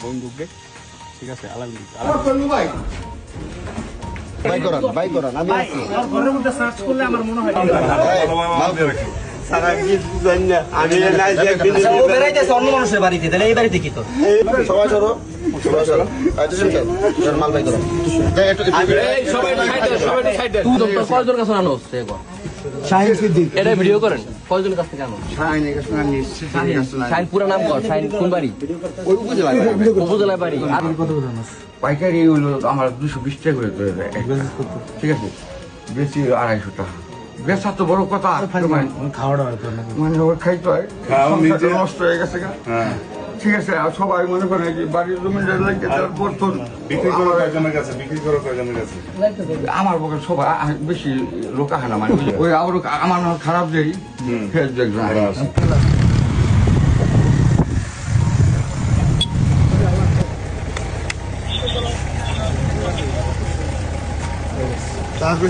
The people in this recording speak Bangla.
বন্ধুকে ঠিক আছে আলাম বাই করান আমি আছি ঘরের মধ্যে সার্চ করলে আমার মনে হয় সারা কিছু জানি না আমি না যে একদিন ও বেড়াইতেছে অন্য মানুষের বাড়িতে, তাহলে এই বাড়িতে কি তো? সবাই সরো মাল বাই করো কয়জন কাছে আনো হচ্ছে এটা ভিডিও করেন কয়জনের কাছ থেকে আনো? শাইন পুরা নাম কর, শাইন কোন বাড়ি? উপজেলায় বাড়ি। আর পাইকারি হইলো আমার 220 টাকা করে দেয়, ঠিক আছে, বেশি 250 টাকা। বেচা তো বড় কথা, মানে ওর খাইতে হয়, সংসারটা নষ্ট হয়ে গেছে গা। ঠিক আছে, আর সবাই মনে করে যে বাড়ির জমিদার লাগে প্রথম বিক্রি করো কয়জনের কাছে, বিক্রি করো কয়জনের কাছে? আমার পক্ষে সবাই বেশি লোক আহে না, মানে ওই আবার আমার খারাপ দেই ফেস দেখবে। তারপরে